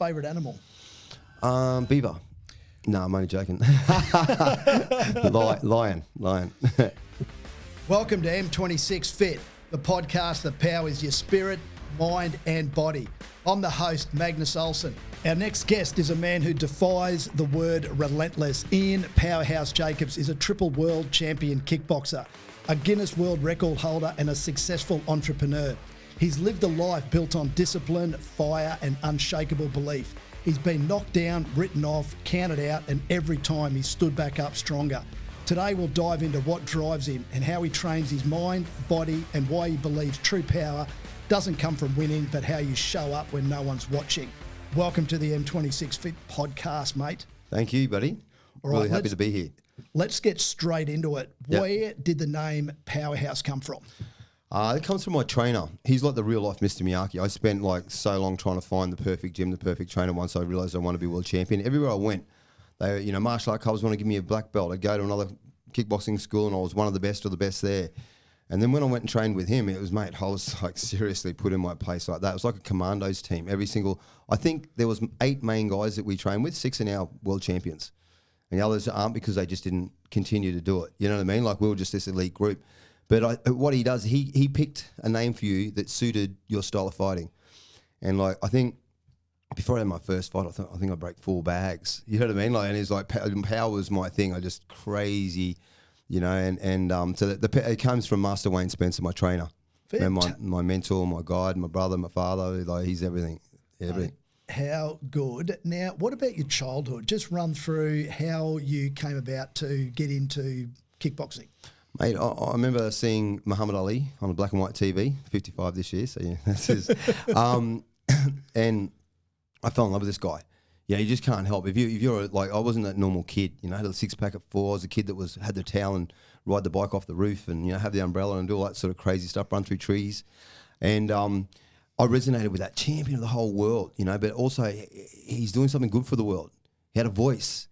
favourite animal? Beaver. No, I'm only joking. Lion. Welcome to M26 Fit, the podcast that powers your spirit, mind and body. I'm the host, Magnus Olson. Our next guest is a man who defies the word relentless. Ian Powerhouse Jacobs is a triple world champion kickboxer, a Guinness World Record holder and a successful entrepreneur. He's lived a life built on discipline, fire and unshakable belief. He's been knocked down, written off, counted out, and every time he's stood back up stronger. Today we'll dive into what drives him and how he trains his mind, body, and why he believes true power doesn't come from winning, but how you show up when no one's watching. Welcome to the M26 Fit podcast, mate. Thank you, buddy. All right, really happy to be here. Let's get straight into it. Yep. Where did the name Powerhouse come from? It comes from my trainer. He's like the real life Mr. Miyagi. I spent like so long trying to find the perfect gym, the perfect trainer. Once I realised I want to be world champion, everywhere I went, they, martial art clubs want to give me a black belt. I'd go to another kickboxing school and I was one of the best there. And then when I went and trained with him, it was, mate, I was like seriously put in my place like that. It was like a commandos team. I think there was 8 main guys that we trained with, 6 are now world champions. And the others aren't because they just didn't continue to do it. You know what I mean? Like we were just this elite group. But what he does, he picked a name for you that suited your style of fighting. And like, I think before I had my first fight, I think I broke 4 bags. You know what I mean? Like, and he's like, power was my thing. I just crazy, so it comes from Master Wayne Spencer, my trainer. And my mentor, my guide, my brother, my father, like he's everything. How good. Now, what about your childhood? Just run through how you came about to get into kickboxing. Mate, I remember seeing Muhammad Ali on a black and white TV, 55 this year, so yeah, that's his. And I fell in love with this guy. Yeah, you just can't help. If you're like, I wasn't that normal kid, had a 6-pack at 4. I was a kid that had the towel and ride the bike off the roof and, have the umbrella and do all that sort of crazy stuff, run through trees. And I resonated with that champion of the whole world, but also he's doing something good for the world. He had a voice.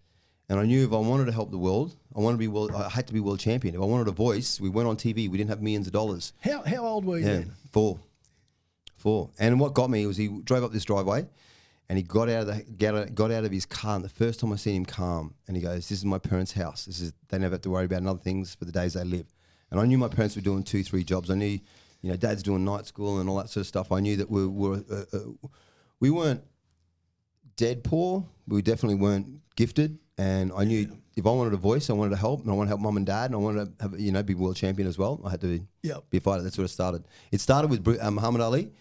And I knew if I wanted to help the world, I had to be world champion. If I wanted a voice, we went on TV. We didn't have millions of dollars. How old were you then? 4. And what got me was he drove up this driveway, and he got out of his car. And the first time I seen him calm, and he goes, "This is my parents' house. They never have to worry about other things for the days they live." And I knew my parents were doing 2-3 jobs. I knew, Dad's doing night school and all that sort of stuff. I knew that we weren't dead poor. We definitely weren't gifted. And I knew if I wanted a voice, I wanted to help, and I wanted to help mum and dad, and I wanted to have, be world champion as well. I had to be a fighter. That's where it started. It started with Muhammad Ali,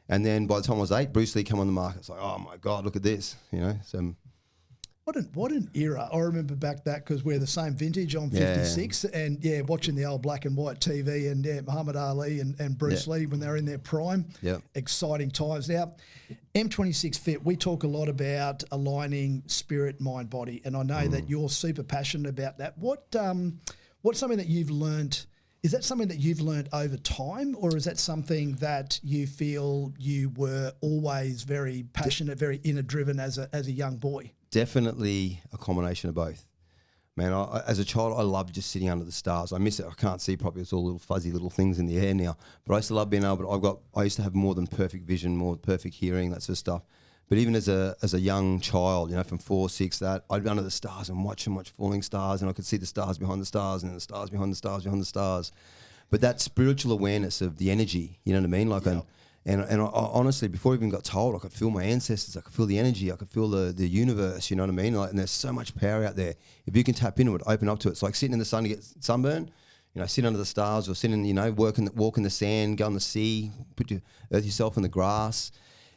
and then by the time I was 8, Bruce Lee came on the market. It's like, oh my God, look at this, So what an era! I remember back that because we're the same vintage. I'm 56, and watching the old black and white TV, and Muhammad Ali and Bruce Lee when they were in their prime. Yeah, exciting times. Now, M26 Fit, we talk a lot about aligning spirit, mind, body, and I know that you're super passionate about that. What's something that you've learned? Is that something that you've learned over time, or is that something that you feel you were always very passionate, very inner driven as a young boy? Definitely a combination of both. Man, as a child, I loved just sitting under the stars. I miss it. I can't see properly. It's all little fuzzy little things in the air now. But I used to love being able to, I used to have more than perfect vision, more perfect hearing, that sort of stuff. But even as a young child, from 4, 6, I'd be under the stars and watch falling stars, and I could see the stars behind the stars and the stars behind the stars behind the stars. But that spiritual awareness of the energy, you know what I mean? Like, and I honestly, before I even got told, I could feel my ancestors, I could feel the energy, I could feel the universe, you know what I mean? Like, and there's so much power out there. If you can tap into it, open up to it. It's like sitting in the sun to get sunburn, sit under the stars, or sitting, walk in the sand, go in the sea, earth yourself in the grass.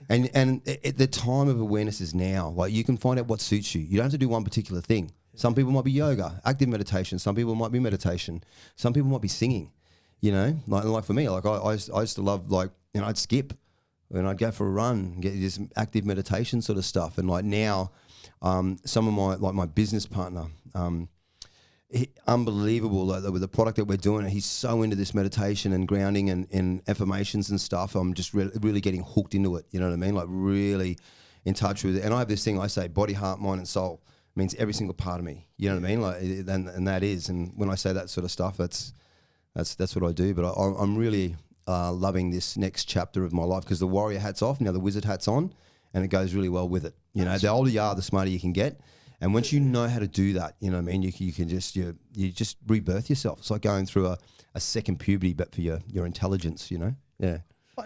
And the time of awareness is now. Like, you can find out what suits you. You don't have to do one particular thing. Some people might be yoga, active meditation. Some people might be meditation. Some people might be singing, Like for me, like I used to love, like, I'd skip and I'd go for a run, get this active meditation sort of stuff. And like now, some of my business partner, unbelievable, like with the product that we're doing, he's so into this meditation and grounding and affirmations and stuff. I'm just really getting hooked into it. You know what I mean? Like really in touch with it. And I have this thing I say, body, heart, mind and soul. It means every single part of me. You know what I mean? Like, and that is. And when I say that sort of stuff, that's what I do. But I'm really loving this next chapter of my life because the warrior hat's off, now the wizard hat's on, and it goes really well with it. You know, the older you are, the smarter you can get. And once you know how to do that, you know what I mean, you can just you just rebirth yourself. It's like going through a second puberty, but for your intelligence, you know? Yeah.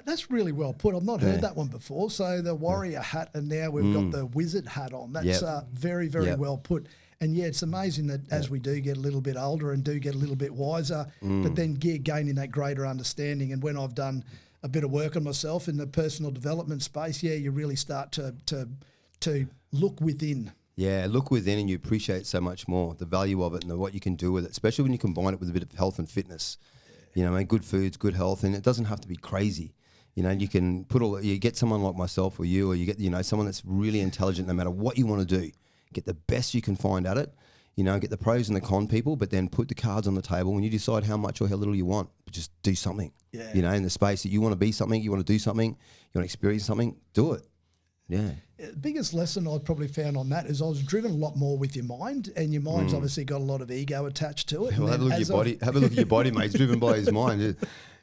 That's really well put. I've not heard that one before. So the warrior hat, and now we've got the wizard hat on. That's very, very well put. And yeah, it's amazing that as we do get a little bit older and do get a little bit wiser, but then gaining that greater understanding. And when I've done a bit of work on myself in the personal development space, you really start to look within. Yeah, look within and you appreciate so much more the value of it and what you can do with it, especially when you combine it with a bit of health and fitness. You know, I mean, good foods, good health, and it doesn't have to be crazy. You know, you can you get someone like myself or you get, you know, someone that's really intelligent no matter what you want to do. Get the best you can find at it, you know, get the pros and the con people, but then put the cards on the table when you decide how much or how little you want, but just do something. You know, in the space that you want to be something, you want to do something, you want to experience something, do it. Yeah. The biggest lesson I probably found on that is I was driven a lot more with your mind, and your mind's obviously got a lot of ego attached to it. Well, have a look at your body. Have a look at your body, mate. It's driven by his mind.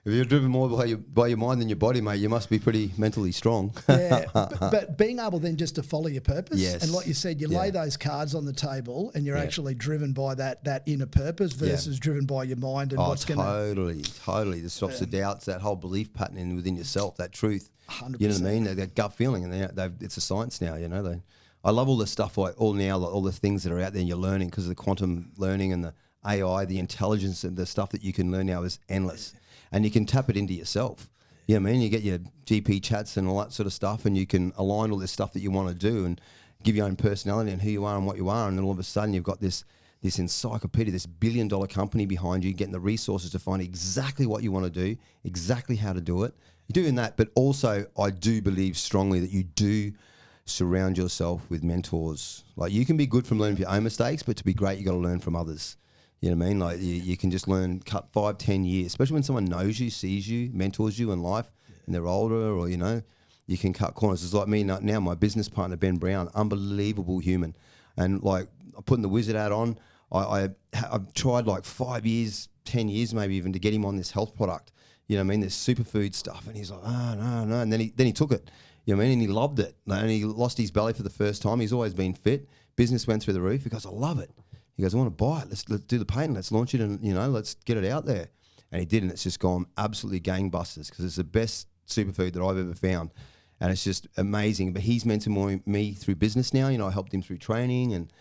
If you're driven more by your mind than your body, mate, you must be pretty mentally strong. But being able then just to follow your purpose, and like you said, you lay those cards on the table, and you're actually driven by that inner purpose versus driven by your mind and what's going to... Totally. This stops the doubts, that whole belief pattern within yourself, that truth. 100%. You know what I mean? That gut feeling, and it's a science now. You know, I love all the stuff all the things that are out there and you're learning, because the quantum learning and the AI, the intelligence and the stuff that you can learn now is endless. And you can tap it into yourself. You know what I mean? You get your GP chats and all that sort of stuff, and you can align all this stuff that you want to do and give your own personality and who you are and what you are. And then all of a sudden you've got this encyclopedia, this billion-dollar company behind you, getting the resources to find exactly what you want to do, exactly how to do it. You're doing that, but also I do believe strongly that you do surround yourself with mentors. Like, you can be good from learning from your own mistakes, but to be great, you got to learn from others. You know what I mean? Like, you can just cut 5, 10 years, especially when someone knows you, sees you, mentors you in life, and they're older, or, you know, you can cut corners. It's like me now, my business partner, Ben Brown, unbelievable human. And like, I'm putting the wizard hat on. I've tried like 5 years, 10 years maybe even, to get him on this health product. You know what I mean? This superfood stuff. And he's like, no. And then he took it. You know what I mean? And he loved it. And he lost his belly for the first time. He's always been fit. Business went through the roof. He goes, I love it. He goes, I want to buy it. Let's do the patent. Let's launch it, and, you know, let's get it out there. And he did, and it's just gone absolutely gangbusters, because it's the best superfood that I've ever found. And it's just amazing. But he's mentoring me through business now. You know, I helped him through training, and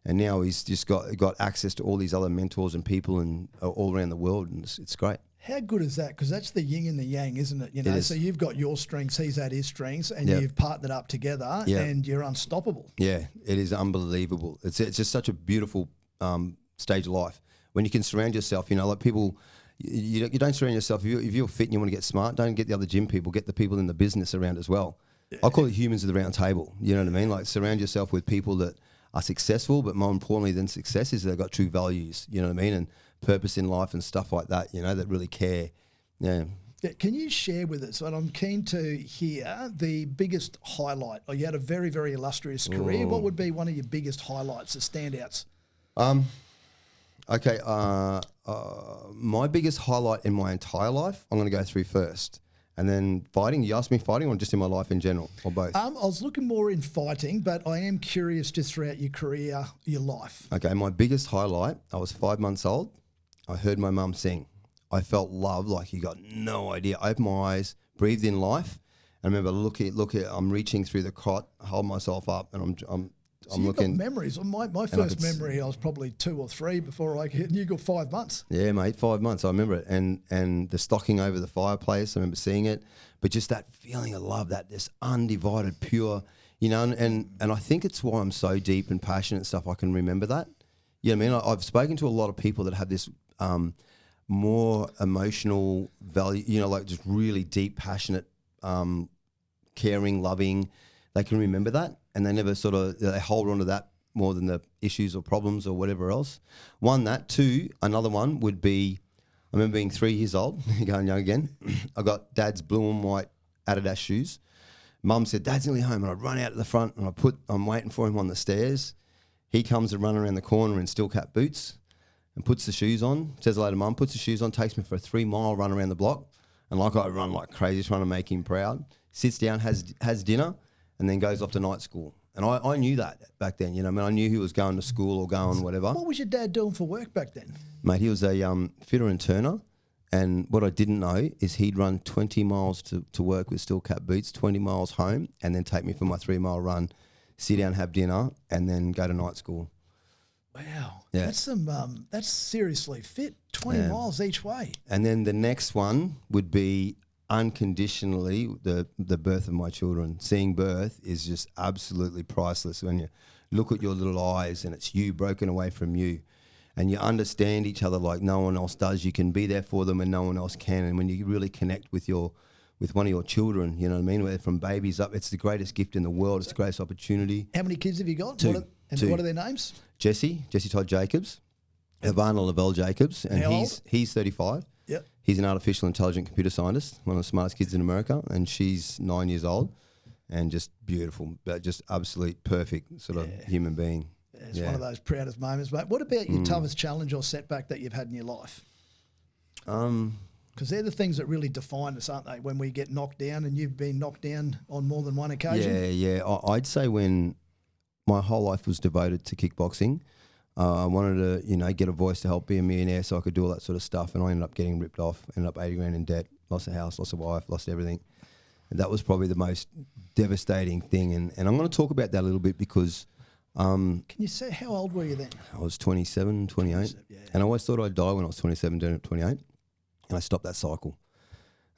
now he's just got access to all these other mentors and people and all around the world, and it's great. How good is that? Because that's the yin and the yang, isn't it? You know, so you've got your strengths, he's had his strengths, and you've partnered up together, and you're unstoppable. Yeah, it is unbelievable. It's just such a beautiful stage of life when you can surround yourself. You know, like people, you don't surround yourself. If you're fit and you want to get smart, don't get the other gym people. Get the people in the business around as well. I call it humans at the round table. You know what I mean? Like, surround yourself with people that are successful, but more importantly than success is they've got true values. You know what I mean? And purpose in life and stuff like that, you know, that really care. Yeah. Can you share with us, and I'm keen to hear, the biggest highlight? You had a very, very illustrious career. What would be one of your biggest highlights, the standouts? Okay. My biggest highlight in my entire life, I'm going to go through first. And then fighting. You asked me fighting, or just in my life in general, or both? I was looking more in fighting, but I am curious just throughout your career, your life. Okay, my biggest highlight, I was 5 months old. I heard my mum sing. I felt love like you got no idea. I opened my eyes, breathed in life. I remember I'm reaching through the cot, hold myself up, and I'm looking. Got memories. My first memory, I was probably 2 or 3 before I hit. You got 5 months. Yeah, mate, 5 months. I remember it, and the stocking over the fireplace. I remember seeing it, but just that feeling of love, that this undivided, pure, you know. And I think it's why I'm so deep and passionate and stuff. I can remember that. You know what I mean? I've spoken to a lot of people that have this more emotional value. You know, like just really deep, passionate, caring, loving. They can remember that. And they never they hold on to that more than the issues or problems or whatever else. One, that. Two, another one would be, I remember being 3 years old, going young again. I got Dad's blue and white Adidas shoes. Mum said, Dad's nearly home. And I'd run out to the front and I'm waiting for him on the stairs. He comes and runs around the corner in steel cap boots and puts the shoes on, says hello to Mum, puts the shoes on, takes me for a 3-mile run around the block. And like I run like crazy, trying to make him proud. Sits down, has dinner, and then goes off to night school. And I knew that back then, you know. I mean, I knew he was going to school or going whatever. What was your dad doing for work back then? Mate, he was a fitter and turner. And what I didn't know is he'd run 20 miles to work with steel cap boots, 20 miles home, and then take me for my 3-mile run, sit down, have dinner, and then go to night school. Wow. Yeah. That's seriously fit. 20 miles each way. And then the next one would be unconditionally the birth of my children. Seeing birth is just absolutely priceless when you look at your little eyes and it's you broken away from you. And you understand each other like no one else does. You can be there for them and no one else can. And when you really connect with one of your children, you know what I mean? Where from babies up, it's the greatest gift in the world. It's the greatest opportunity. How many kids have you got? Two. What are their names? Jesse Todd Jacobs, Ivana Lavelle Jacobs, and How old? he's 35. Yep. He's an artificial intelligent computer scientist, one of the smartest kids in America, and she's 9 years old, and just beautiful, but just absolute perfect sort of human being. It's one of those proudest moments, mate. What about your toughest challenge or setback that you've had in your life? Because they're the things that really define us, aren't they? When we get knocked down, and you've been knocked down on more than one occasion. Yeah. I'd say when my whole life was devoted to kickboxing, I wanted to, get a voice to help be a millionaire so I could do all that sort of stuff, and I ended up getting ripped off, ended up 80 grand in debt, lost a house, lost a wife, lost everything. And that was probably the most devastating thing. And I'm going to talk about that a little bit because... Can you say, how old were you then? I was 27, 28. And I always thought I'd die when I was 27, doing it at 28. And I stopped that cycle.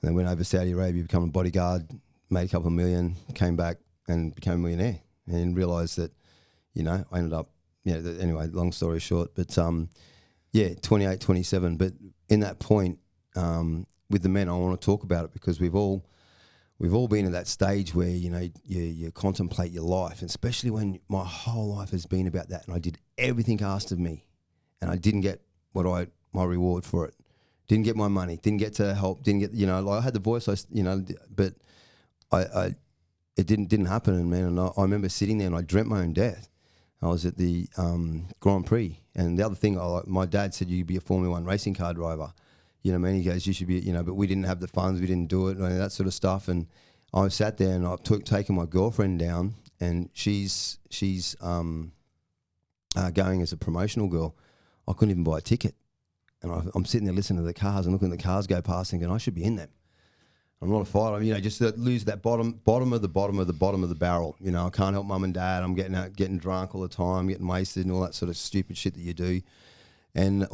And then went over to Saudi Arabia, become a bodyguard, made a couple of million, came back and became a millionaire. And realised that, I ended up, anyway, long story short. But, 28, 27. But in that point, with the men, I want to talk about it because we've all been at that stage where, you contemplate your life, and especially when my whole life has been about that and I did everything asked of me and I didn't get my reward for it. Didn't get my money, didn't get to help, didn't get, I had the voice, but it didn't happen. And man, I remember sitting there and I dreamt my own death. I was at the Grand Prix, and the other thing, my dad said, you'd be a Formula 1 racing car driver. You know what I mean? He goes, you should be, but we didn't have the funds, we didn't do it, and that sort of stuff. And I sat there and I've taken my girlfriend down, and she's going as a promotional girl. I couldn't even buy a ticket. And I'm sitting there listening to the cars and looking at the cars go past and going, I should be in them. I'm not a fighter, just to lose that bottom of the barrel. I can't help mum and dad. I'm getting drunk all the time, getting wasted and all that sort of stupid shit that you do. And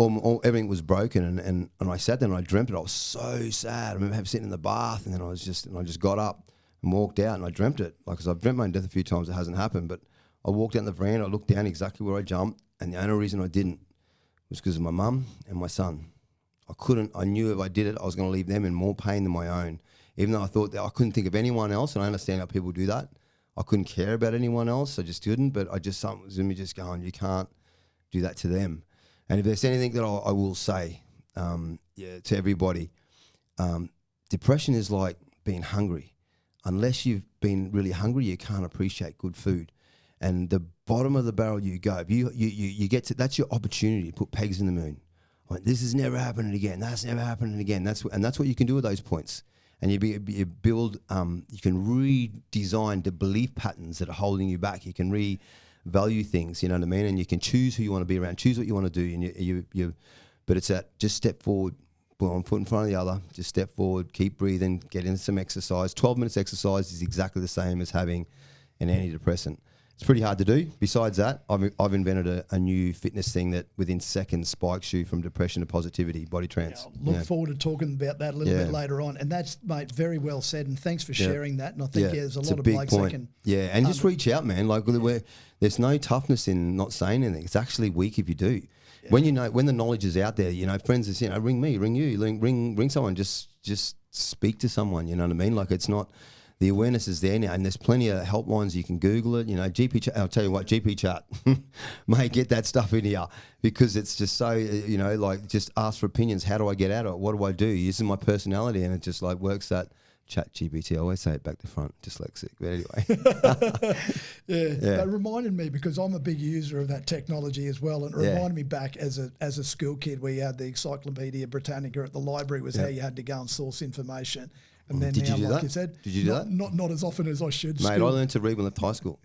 everything was broken, and I sat there and I dreamt it. I was so sad. I remember sitting in the bath, and then I just got up and walked out, and I dreamt it. Because I've dreamt my own death a few times, it hasn't happened. But I walked out in the veranda, I looked down exactly where I jumped, and the only reason I didn't was because of my mum and my son. I knew if I did it, I was going to leave them in more pain than my own. Even though I thought that I couldn't think of anyone else, and I understand how people do that. I couldn't care about anyone else, I just couldn't. But something was in me just going, you can't do that to them. And if there's anything that I will say to everybody, depression is like being hungry. Unless you've been really hungry, you can't appreciate good food. And the bottom of the barrel you go, if you get to, that's your opportunity to put pegs in the moon. Like, this is never happening again. That's never happening again. That's what you can do with those points. And you build, you can redesign the belief patterns that are holding you back. You can value things, you know what I mean? And you can choose who you want to be around, choose what you want to do. And but it's that just step forward, put one foot in front of the other, just step forward, keep breathing, get into some exercise. 12 minutes exercise is exactly the same as having an antidepressant. It's pretty hard to do. Besides that, I've invented a new fitness thing that within seconds spikes you from depression to positivity, body trance. Look forward to talking about that a little bit later on. And that's, mate, very well said. And thanks for sharing that. And I think there's a lot of blokes that can... Yeah, and just reach out, man. Like, there's no toughness in not saying anything. It's actually weak if you do. Yeah. When the knowledge is out there, friends is, ring me, ring you, ring someone, just speak to someone, you know what I mean? Like, it's not... The awareness is there now, and there's plenty of helplines. You can Google it, GP chat. I'll tell you what, GP chat, mate, get that stuff in here because it's just so, just ask for opinions. How do I get out of it? What do I do? This is my personality, and it just like works that chat GPT. I always say it back to front, dyslexic, but anyway. That reminded me because I'm a big user of that technology as well, and it reminded me back as a school kid where you had the Encyclopedia Britannica at the library was how you had to go and source information. And then Did now, you do like that? you said, Did you do that? Not as often as I should. Mate, I learned to read when I left high school.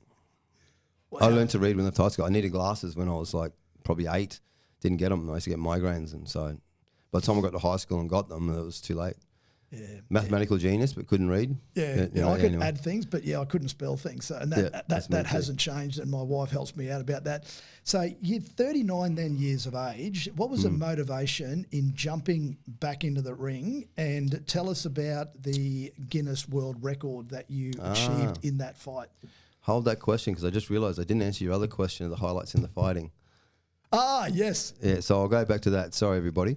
I learned to read when I left high school. I needed glasses when I was like probably 8. Didn't get them. I used to get migraines, and so by the time I got to high school and got them, it was too late. Yeah, Mathematical genius, but couldn't read. Yeah, I could add things, but I couldn't spell things. So, and that hasn't changed, and my wife helps me out about that. So you're 39 then years of age. What was the motivation in jumping back into the ring? And tell us about the Guinness World Record that you achieved in that fight. Hold that question, because I just realised I didn't answer your other question of the highlights in the fighting. Yes. Yeah, so I'll go back to that. Sorry, everybody.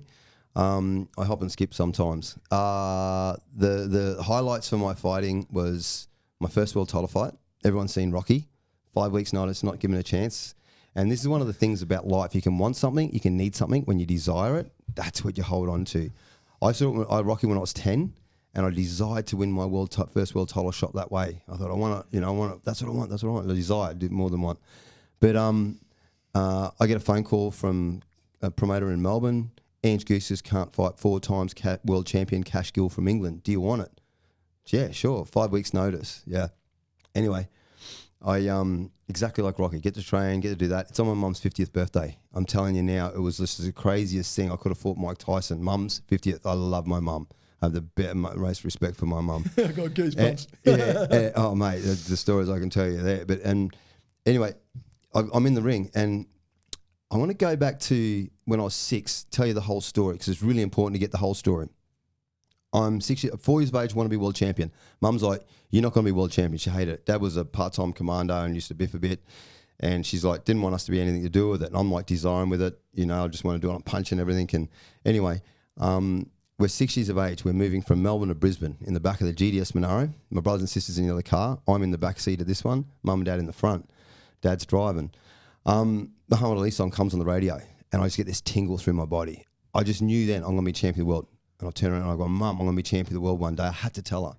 I hop and skip sometimes. The highlights for my fighting was my first world title fight. Everyone's seen Rocky. 5 weeks notice, not given a chance. And this is one of the things about life. You can want something, you can need something. When you desire it, that's what you hold on to. I saw Rocky when I was 10, and I desired to win my first world title shot that way. I thought, I want to, that's what I want. I desire, I did more than one. But I get a phone call from a promoter in Melbourne. Ange Gooses can't fight 4 times world champion Cash Gill from England. Do you want it? Yeah, sure. 5 weeks notice. Yeah. Anyway, I exactly like Rocky. Get to train, get to do that. It's on my mum's 50th birthday. I'm telling you now, it was just the craziest thing. I could have fought Mike Tyson. Mum's 50th. I love my mum. I have the most respect for my mum. I got goosebumps. Oh, mate, the stories I can tell you there. But anyway, I'm in the ring, and I want to go back to when I was 6, tell you the whole story, because it's really important to get the whole story. I'm 4 years of age, want to be world champion. Mum's like, you're not going to be world champion. She hated it. Dad was a part-time commando and used to biff a bit. And she's like, didn't want us to be anything to do with it. And I'm like, desiring with it. I just want to do it. I'm punching everything. And anyway, we're 6 years of age. We're moving from Melbourne to Brisbane in the back of the GDS Monaro. My brothers and sisters in the other car. I'm in the back seat of this one. Mum and Dad in the front. Dad's driving. Muhammad Ali song comes on the radio, and I just get this tingle through my body. I just knew then I'm going to be champion of the world. And I turn around and I go, Mum, I'm going to be champion of the world one day. I had to tell her.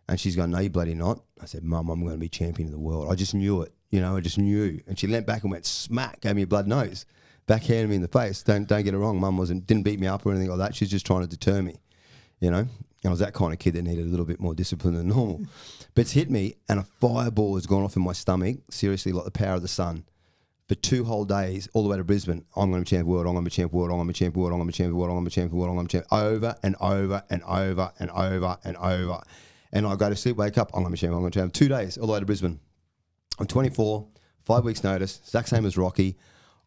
And she's going, no, you bloody not. I said, Mum, I'm going to be champion of the world. I just knew it. I just knew. And she leant back and went smack, gave me a blood nose, backhanded me in the face. Don't get it wrong. Mum didn't beat me up or anything like that. She's just trying to deter me, And I was that kind of kid that needed a little bit more discipline than normal. But it's hit me, and a fireball has gone off in my stomach, seriously, like the power of the sun. For 2 whole days, all the way to Brisbane, I'm going to be champion of the world, I'm going to be champion of the world, I'm going to be champion of the world, I'm going to be champion of the world, I'm going to be champion of the world, I'm going to be champion, over and over and over and over and over. And I go to sleep, wake up, I'm going to be champion, I'm going to be champion. 2 days, all the way to Brisbane. I'm 24, 5 weeks notice, exact same as Rocky.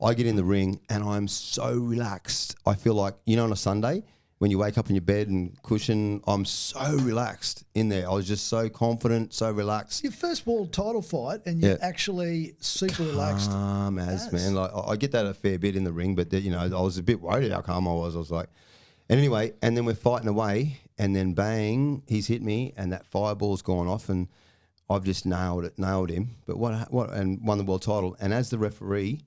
I get in the ring, and I'm so relaxed. I feel like, on a Sunday, when you wake up in your bed and cushion, I'm so relaxed in there. I was just so confident, so relaxed. Your first world title fight, and you're actually super relaxed. Calm as, man. Like, I get that a fair bit in the ring, but I was a bit worried how calm I was. I was like, and anyway, and then we're fighting away, and then bang, he's hit me, and that fireball's gone off, and I've just nailed him. But and won the world title. And as the referee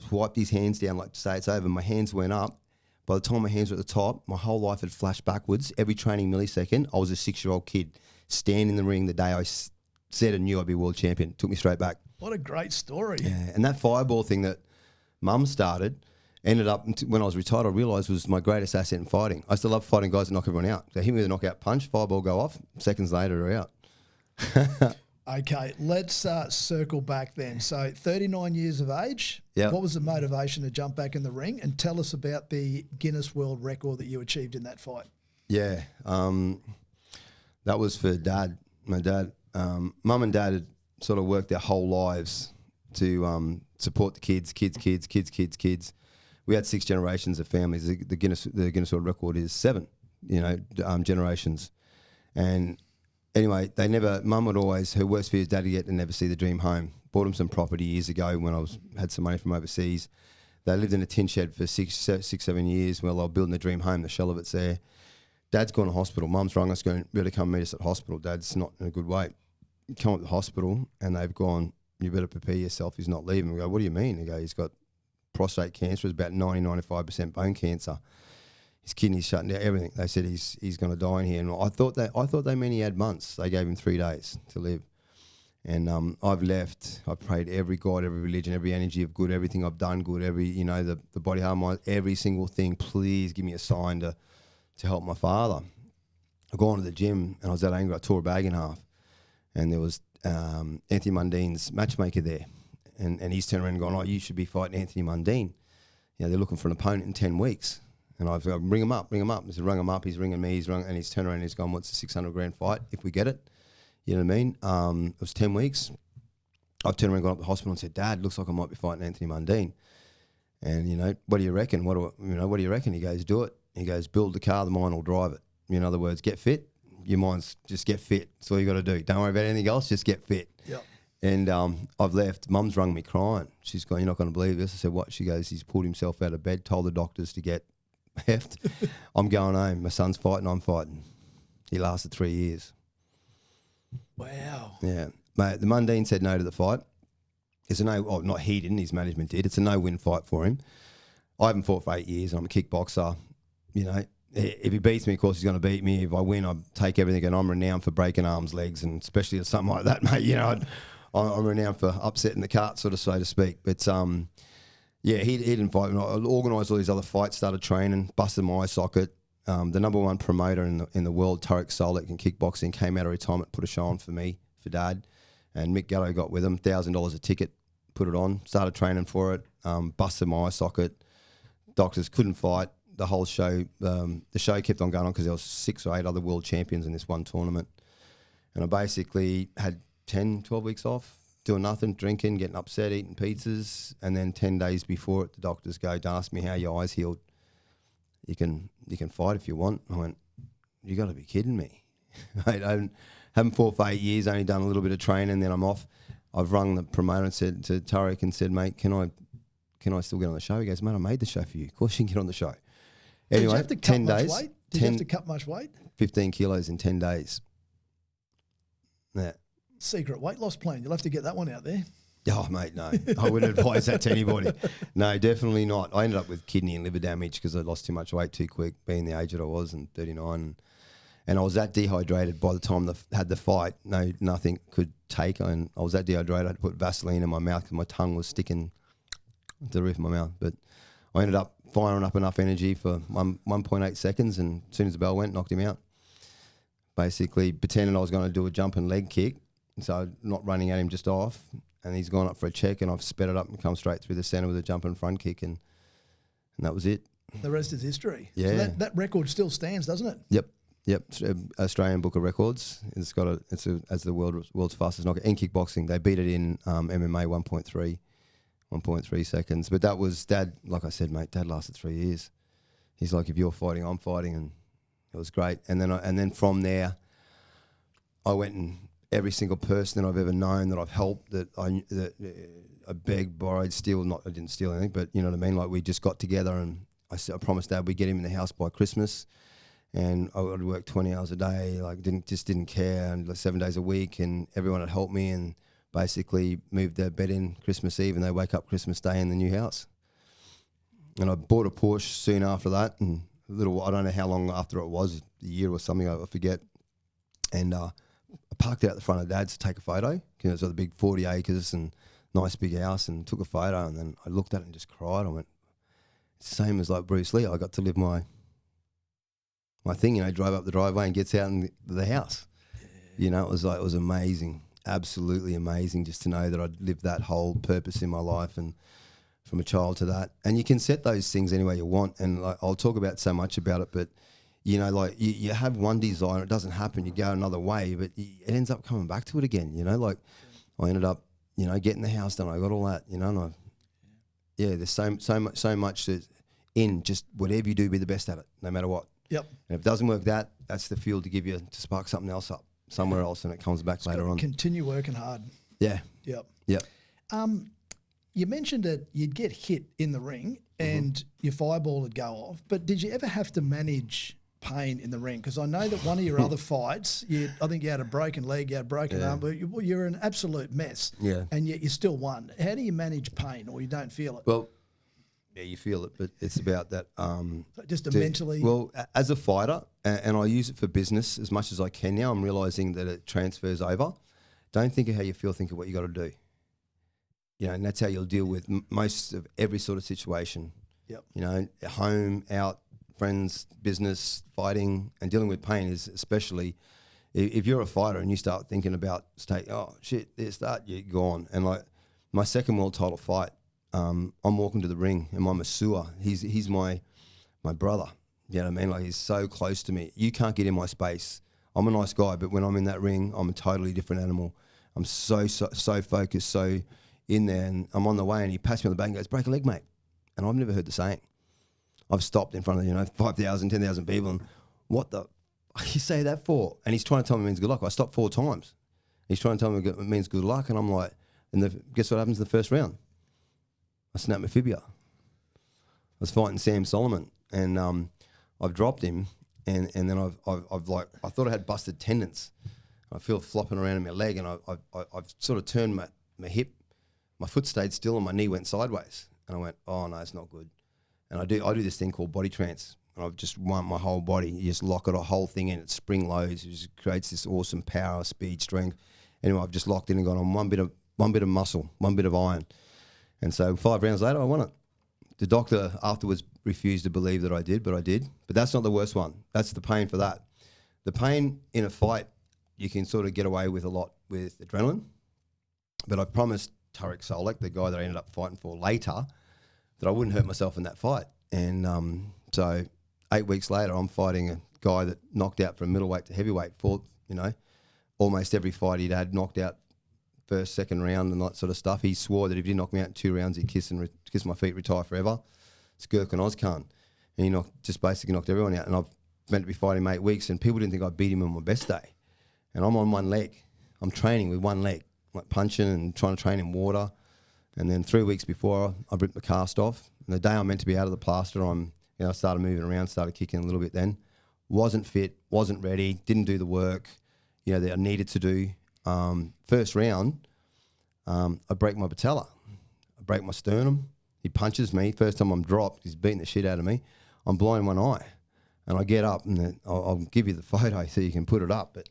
wiped his hands down like to say it's over, my hands went up. By the time my hands were at the top, my whole life had flashed backwards. Every training millisecond, I was a 6-year-old kid standing in the ring the day I said I knew I'd be world champion. Took me straight back. What a great story. Yeah, and that fireball thing that Mum started ended up, when I was retired, I realised was my greatest asset in fighting. I used to love fighting guys that knock everyone out. They hit me with a knockout punch, fireball go off, seconds later they're out. Okay, let's circle back then. So 39 years of age. Yep. What was the motivation to jump back in the ring? And tell us about the Guinness World Record that you achieved in that fight. Yeah, that was for Dad. My dad, Mum and Dad had sort of worked their whole lives to support the kids. We had 6 generations of families. The Guinness World Record is 7, generations. And anyway, Mum would always, her worst fear is Dad to get to never see the dream home. Bought him some property years ago when I had some money from overseas. They lived in a tin shed for 7 years while they were building the dream home. The shell of it's there. Dad's gone to hospital. Mum's rung us going, better come meet us at hospital. Dad's not in a good way. Come up to the hospital and they've gone, you better prepare yourself. He's not leaving. We go, what do you mean? They go, he's got prostate cancer. It's about 95% bone cancer. His kidneys shutting down, everything. They said he's going to die in here. And I thought they meant he had months. They gave him 3 days to live. And I've left. I've prayed every God, every religion, every energy of good, everything I've done good, every, the body harm, every single thing. Please give me a sign to help my father. I go on to the gym and I was that angry. I tore a bag in half. And there was Anthony Mundine's matchmaker there. and he's turned around and gone, oh, you should be fighting Anthony Mundine. You know, they're looking for an opponent in 10 weeks. And I've got, ring him up. He said, rung him up, he's ringing me, and he's turned around and he's gone, what's the 600 grand fight if we get it? You know what I mean? It was 10 weeks. I've turned around and gone up to the hospital and said, Dad, looks like I might be fighting Anthony Mundine. And, you know, what do you reckon? What do you reckon? He goes, do it. He goes, build the car, the mind will drive it. In other words, get fit. Your mind's just get fit. That's all you got to do. Don't worry about anything else, just get fit. Yep. And I've left. Mum's rung me crying. She's gone, you're not going to believe this. I said, what? She goes, he's pulled himself out of bed, told the doctors to get heft. I'm going home. My son's fighting, I'm fighting. He lasted 3 years. Wow. Yeah. Mate, the Mundine said no to the fight. It's a no, not he didn't, his management did. It's a no-win fight for him. I haven't fought for 8 years and I'm a kickboxer. You know, if he beats me, of course, he's going to beat me. If I win, I take everything, and I'm renowned for breaking arms, legs, and especially at something like that, mate. You know, I'm renowned for upsetting the cart, sort of, so to speak. But, yeah, he didn't fight. I organised all these other fights, started training, busted my eye socket. The number one promoter in the world, Tarek Solek in kickboxing, came out of retirement, put a show on for me, for Dad. And Mick Gallo got with him, $1,000 a ticket, put it on, started training for it, busted my eye socket. Doctors couldn't fight. The whole show, the show kept on going on because there was 6 or 8 other world champions in this one tournament. And I basically had 10, 12 weeks off, doing nothing, drinking, getting upset, eating pizzas. And then 10 days before it, the doctors go, don't ask me how your eye's healed. You can fight if you want. I went, you got to be kidding me. I haven't fought for 8 years, only done a little bit of training, then I'm off. I've rung the promoter and said to Tarek and said, mate, can I still get on the show? He goes, mate, I made the show for you. Of course you can get on the show. Anyway, did you have to cut 10 much days. Weight? Did you have to cut much weight? 15 kilos in 10 days. Yeah. Secret weight loss plan. You'll have to get that one out there. Oh, mate, no. I wouldn't advise that to anybody. No, definitely not. I ended up with kidney and liver damage because I lost too much weight too quick, being the age that I was, and 39. And I was that dehydrated by the time I had the fight. No, nothing could take. And I was that dehydrated. I had to put Vaseline in my mouth because my tongue was sticking to the roof of my mouth. But I ended up firing up enough energy for 1.8 seconds, and as soon as the bell went, knocked him out. Basically pretending I was going to do a jumping leg kick, so not running at him, just off. And he's gone up for a check, and I've sped it up and come straight through the centre with a jumping front kick, and that was it. The rest is history. Yeah. So that record still stands, doesn't it? Yep. Australian Book of Records. It's got as the world's fastest knocker in kickboxing. They beat it in MMA 1.3 seconds. But that was Dad. Like I said, mate, Dad lasted 3 years. He's like, if you're fighting, I'm fighting, and it was great. And then from there, I went and every single person that I've ever known that I've helped, that I begged, borrowed, I didn't steal anything, but you know what I mean. Like, we just got together, and I promised Dad we'd get him in the house by Christmas. And I would work 20 hours a day, like didn't care, and like 7 days a week, and everyone had helped me, and basically moved their bed in Christmas Eve, and they wake up Christmas Day in the new house. And I bought a Porsche soon after that, and I don't know how long after it was, a year or something, I forget. And I parked out the front of Dad's to take a photo, because it was a big 40 acres and nice big house, and took a photo, and then I looked at it and just cried. I went, it's the same as like Bruce Lee. I got to live my thing, you know, drive up the driveway and gets out in the house. Yeah. You know, it was amazing, absolutely amazing, just to know that I'd lived that whole purpose in my life, and from a child to that. And you can set those things any way you want, and like, I'll talk about so much about it, but you know, like you have one desire, it doesn't happen, you go another way, but it ends up coming back to it again, you know. Like, I ended up, you know, getting the house done, I got all that, you know, and there's so much that in just whatever you do, be the best at it, no matter what. Yep. And if it doesn't work, that's the fuel to give you, to spark something else up somewhere else, and it comes back later on. Continue working hard. Yeah. Yep. You mentioned that you'd get hit in the ring and your fireball would go off, but did you ever have to manage pain in the ring? Because I know that one of your other fights, I think you had a broken leg, you had a broken arm, but you're an absolute mess. Yeah. And yet you still won. How do you manage pain, or you don't feel it? Well, yeah, you feel it, but it's about that. Just mentally. Well, as a fighter, and I use it for business as much as I can now, I'm realising that it transfers over. Don't think of how you feel, think of what you got to do. You know, and that's how you'll deal with most of every sort of situation. Yep. You know, at home, out, friends, business, fighting, and dealing with pain is especially, if you're a fighter and you start thinking about oh shit, this, that, you're gone. And like, My second world title fight, I'm walking to the ring, and my masseur, he's my brother. You know what I mean? Like, he's so close to me. You can't get in my space. I'm a nice guy, but when I'm in that ring, I'm a totally different animal. I'm so focused, so in there, and I'm on the way, and he pats me on the back and goes, "Break a leg, mate." And I've never heard the saying. I've stopped in front of 5,000, 10,000 people, and what the you say that for? And he's trying to tell me it means good luck. I stopped 4 times. He's trying to tell me it means good luck, and I'm like, guess what happens in the first round? I snap my fibula. I was fighting Sam Solomon, and I've dropped him, and then I've like, I thought I had busted tendons. I feel flopping around in my leg, and I've sort of turned my hip, my foot stayed still, and my knee went sideways, and I went, oh no, it's not good. And I do this thing called body trance, and I've just want my whole body. You just lock it a whole thing in, it spring loads, it just creates this awesome power, speed, strength. Anyway, I've just locked in and gone on one bit of muscle, one bit of iron. And so 5 rounds later, I won it. The doctor afterwards refused to believe that I did, but I did. But that's not the worst one. That's the pain for that. The pain in a fight, you can sort of get away with a lot with adrenaline. But I promised Tarek Solek, the guy that I ended up fighting for later, that I wouldn't hurt myself in that fight. And so 8 weeks later, I'm fighting a guy that knocked out from middleweight to heavyweight for, almost every fight he'd had knocked out first, second round and that sort of stuff. He swore that if he didn't knock me out in 2 rounds, he'd kiss my feet, retire forever. It's Gurkhan Ozcan. And he just basically knocked everyone out. And I've meant to be fighting him 8 weeks, and people didn't think I'd beat him on my best day. And I'm on one leg. I'm training with one leg, like punching and trying to train in water. And then 3 weeks before, I ripped the cast off. And the day I'm meant to be out of the plaster, I started moving around, started kicking a little bit then. Wasn't fit, wasn't ready, didn't do the work, that I needed to do. First round, I break my patella. I break my sternum. He punches me. First time I'm dropped, he's beating the shit out of me. I'm blind one eye. And I get up, and then I'll give you the photo so you can put it up. But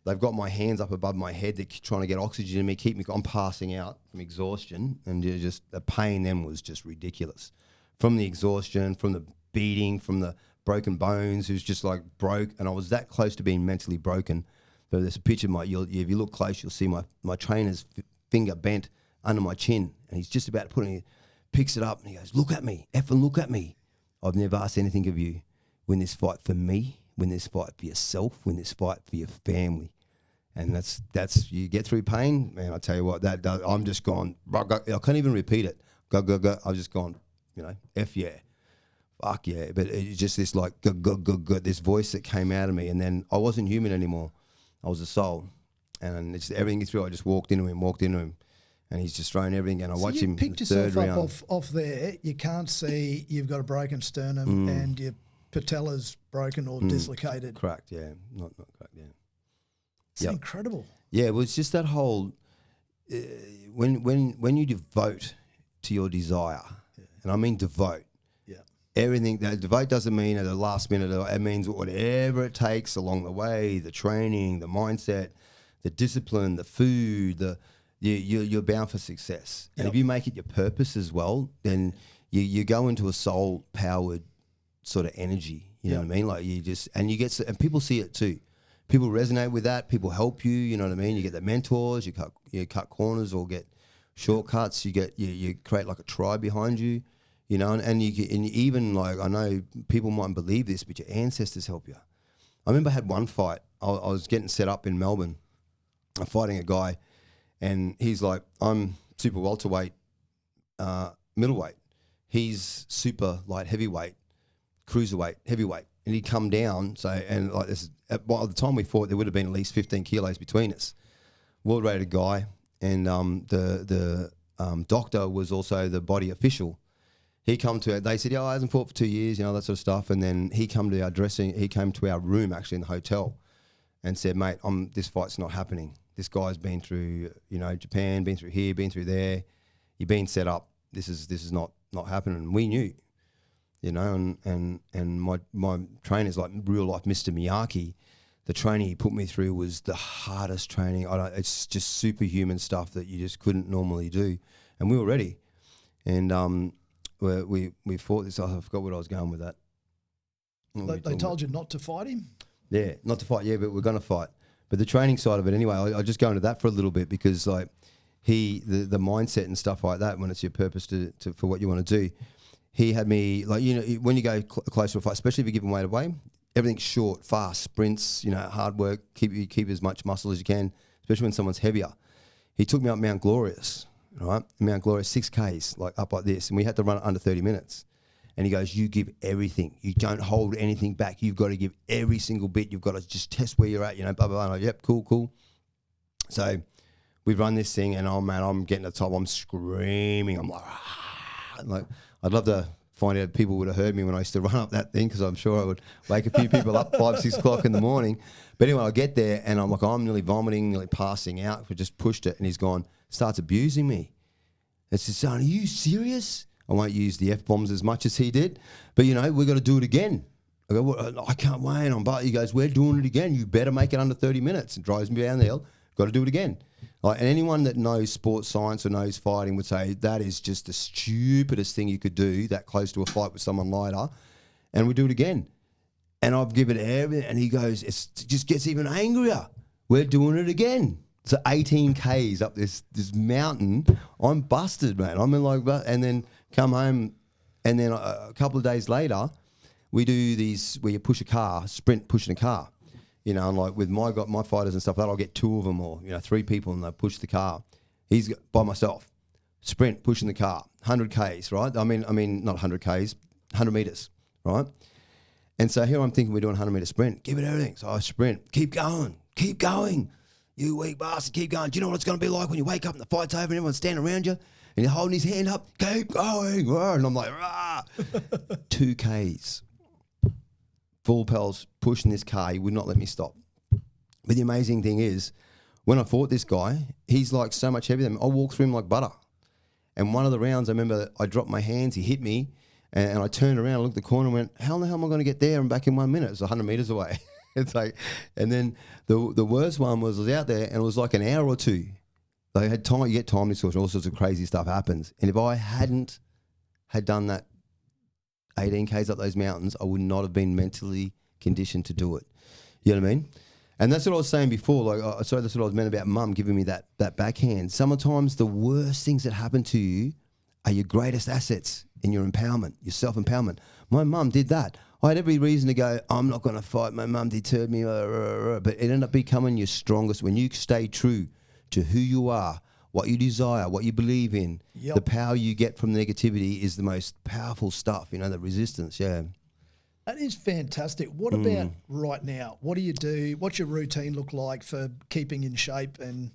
they've got my hands up above my head. They're trying to get oxygen in me, I'm passing out from exhaustion. And the pain then was just ridiculous. From the exhaustion, from the beating, from the broken bones, it was just like broke. And I was that close to being mentally broken. But there's a picture of if you look close, you'll see my trainer's finger bent under my chin. And he's just about to put it, picks it up and he goes, "Look at me, effing look at me. I've never asked anything of you. Win this fight for me, win this fight for yourself, win this fight for your family." And that's you get through pain, man. I tell you what, that does. I'm just gone. I can't even repeat it. Go. I've just gone. F yeah, fuck yeah. But it's just this like go. This voice that came out of me, and then I wasn't human anymore. I was a soul, and it's everything through. I just walked into him, and he's just thrown everything. And I watched him. You picked yourself up off there. You can't see. You've got a broken sternum, and your patella's broken or dislocated. Correct. Yeah. Not correct. Yeah. It's incredible. Yeah, well, it's just that whole when you devote to your desire, and I mean devote. Yeah. Everything that devote doesn't mean at the last minute. It means whatever it takes along the way, the training, the mindset, the discipline, the food. You're bound for success. And if you make it your purpose as well, then you go into a soul powered sort of energy. You know what I mean? Like you get, and people see it too. People resonate with that. People help you. You know what I mean? You get the mentors. You cut corners or get shortcuts. You create like a tribe behind you. And even like, I know people mightn't believe this, but your ancestors help you. I remember I had one fight. I was getting set up in Melbourne. I'm fighting a guy, and he's like, I'm super welterweight, middleweight. He's super light heavyweight, cruiserweight, heavyweight. And he'd come down, and like this, by the time we fought, there would have been at least 15 kilos between us. World rated guy, and the doctor was also the body official. They said, he hasn't fought for 2 years, that sort of stuff. And then he came to our room actually in the hotel and said, "Mate, this fight's not happening. This guy's been through, Japan, been through here, been through there. You've been set up. This is not happening." And we knew. And my trainer's like real life Mr. Miyake. The training he put me through was the hardest training. It's just superhuman stuff that you just couldn't normally do. And we were ready. And we fought this. I forgot what I was going with that. They told you not to fight him? Yeah, not to fight. Yeah, but we're going to fight. But the training side of it anyway, I just go into that for a little bit because like the mindset and stuff like that, when it's your purpose for what you want to do, he had me, like, you know, when you go close to a fight, especially if you're giving weight away, everything's short, fast, sprints, you know, hard work, keep as much muscle as you can, especially when someone's heavier. He took me up Mount Glorious, right? Mount Glorious, 6Ks, like up like this, and we had to run it under 30 minutes. And he goes, you give everything. You don't hold anything back. You've got to give every single bit. You've got to just test where you're at, you know, blah, blah, blah. I'm like, yep, cool. So we run this thing, and I'm getting to the top. I'm screaming. I'm like, ah. Like, I'd love to find out if people would have heard me when I used to run up that thing, because I'm sure I would wake a few people up 5, 6 o'clock in the morning. But anyway, I get there, and I'm like, I'm nearly vomiting, nearly passing out. We just pushed it, and he's gone, starts abusing me. It's just, son, are you serious? I won't use the F-bombs as much as he did, but, you know, we're going to do it again. I go, well, I can't wait. He goes, we're doing it again. You better make it under 30 minutes. And drives me down the hill. Got to do it again. Like, and anyone that knows sports science or knows fighting would say that is just the stupidest thing you could do, that close to a fight with someone lighter. And we do it again. And I've given it everything. And he goes, it just gets even angrier. We're doing it again. So 18 Ks up this mountain. I'm busted, man. I'm in like, and then come home, and then a couple of days later, we do these where you push a car, sprint pushing a car. You know, and like with my fighters and stuff like that, I'll get 2 of them, or, you know, 3 people, and they push the car. He's by myself, sprint pushing the car, 100 Ks, right? I mean not 100 Ks, 100 meters, right? And so here I'm thinking we're doing a 100-meter sprint. Give it everything. So I sprint, keep going. You weak bastard, keep going. Do you know what it's going to be like when you wake up and the fight's over and everyone's standing around you and you're holding his hand up? Keep going. And I'm like, rah. 2 Ks. Full pals pushing this car. He would not let me stop. But the amazing thing is, when I fought this guy, he's like so much heavier than me. I walked through him like butter. And one of the rounds, I remember I dropped my hands, he hit me, and I turned around, looked at the corner and went, how in the hell am I going to get there and back in 1 minute? It's 100 meters away. It's like, and then the worst one was I was out there, and it was like an hour or 2. They had time, you get time distortion, all sorts of crazy stuff happens. And if I hadn't had done that 18 Ks up those mountains, I would not have been mentally conditioned to do it. You know what I mean? And that's what I was saying before. Like, sorry, that's what I was meant about Mum giving me that backhand. Sometimes the worst things that happen to you are your greatest assets in your empowerment, your self-empowerment. My mum did that. I had every reason to go, I'm not going to fight. My mum deterred me. But it ended up becoming your strongest when you stay true to who you are, what you desire, what you believe in. Yep. The power you get from negativity is the most powerful stuff, you know, the resistance, yeah. That is fantastic. What about right now? What do you do? What's your routine look like for keeping in shape? And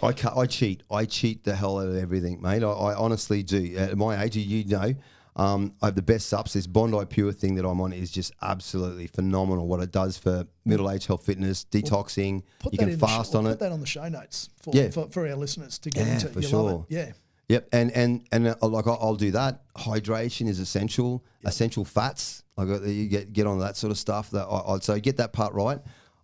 I cheat. I cheat the hell out of everything, mate. I honestly do. At my age, you know, I have the best subs. This Bondi Pure thing that I'm on is just absolutely phenomenal. What it does for middle-aged health fitness, detoxing. You can fast on it. Put that on the show notes for our listeners to get into. For sure. Love it. Yeah. Yep, and like I'll do that. Hydration is essential. Yep. Essential fats. You get on that sort of stuff. That I'd say get that part right.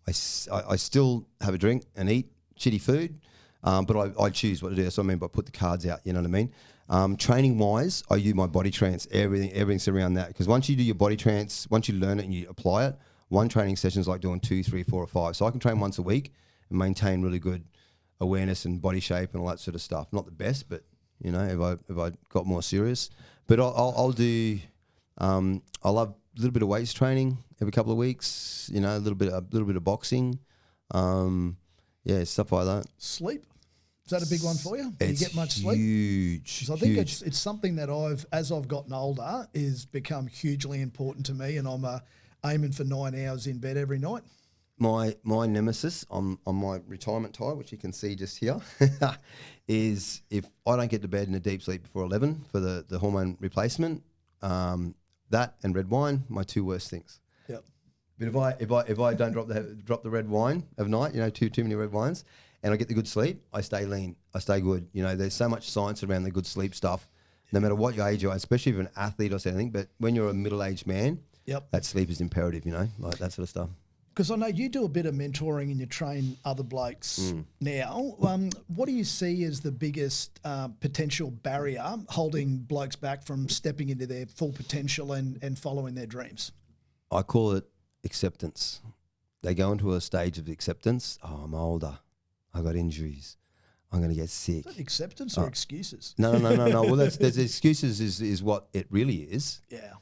I still have a drink and eat shitty food, but I choose what to do. That's what I mean by put the cards out. You know what I mean? Training wise, I use my body trance. Everything's around that, because once you do your body trance, once you learn it and you apply it, one training session is like doing 2, 3, 4, or 5. So I can train once a week and maintain really good awareness and body shape and all that sort of stuff. Not the best, but you know, if I got more serious, but I'll do. I love a little bit of weights training every couple of weeks. You know, a little bit of boxing. Yeah, stuff like that. Sleep. Is that a big one for you? Do you get much sleep? Huge. I think it's something that as I've gotten older, is become hugely important to me, and I'm aiming for 9 hours in bed every night. My nemesis on my retirement tie, which you can see just here, is if I don't get to bed in a deep sleep before 11 for the hormone replacement, that and red wine, my 2 worst things. Yep. But if I don't drop the red wine of night, you know, too many red wines, and I get the good sleep, I stay lean, I stay good. You know, there's so much science around the good sleep stuff, no matter what your age you are, especially if you're an athlete or something. But when you're a middle-aged man, that sleep is imperative. You know, like that sort of stuff. Because I know you do a bit of mentoring and you train other blokes now. What do you see as the biggest potential barrier holding blokes back from stepping into their full potential and following their dreams? I call it acceptance. They go into a stage of acceptance. Oh, I'm older. I got injuries. I'm going to get sick. Is that acceptance or excuses? No. Well, there's excuses is what it really is. Yeah.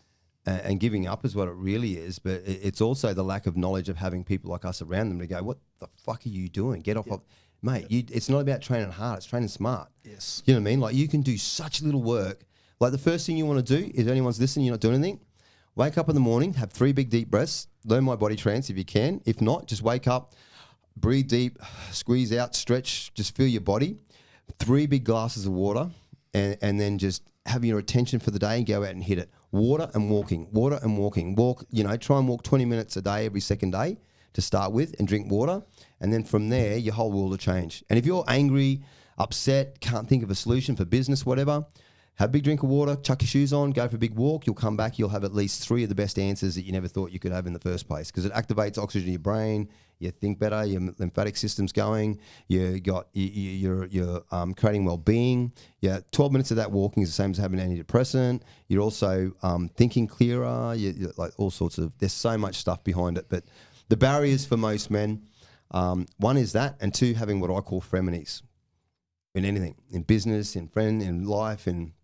And giving up is what it really is. But it's also the lack of knowledge of having people like us around them to go, what the fuck are you doing? Get off of, mate. It's not about training hard. It's training smart. Yes. You know what I mean? Like you can do such little work. Like the first thing you want to do, if anyone's listening, you're not doing anything, wake up in the morning, have 3 big deep breaths, learn my body trance if you can. If not, just wake up, breathe deep, squeeze out, stretch, just feel your body. 3 big glasses of water, and then just have your attention for the day and go out and hit it. Water and walking. Walk, try and walk 20 minutes a day every second day to start with, and drink water. And then from there, your whole world will change. And if you're angry, upset, can't think of a solution for business, whatever, have a big drink of water, chuck your shoes on, go for a big walk. You'll come back, you'll have at least 3 of the best answers that you never thought you could have in the first place, because it activates oxygen in your brain. You think better, your lymphatic system's going, you're creating well-being. 12 minutes of that walking is the same as having an antidepressant. You're also thinking clearer, you're like all sorts of, there's so much stuff behind it. But the barriers for most men, 1 is that, and 2, having what I call frenemies in anything, in business, in friend, in life, in,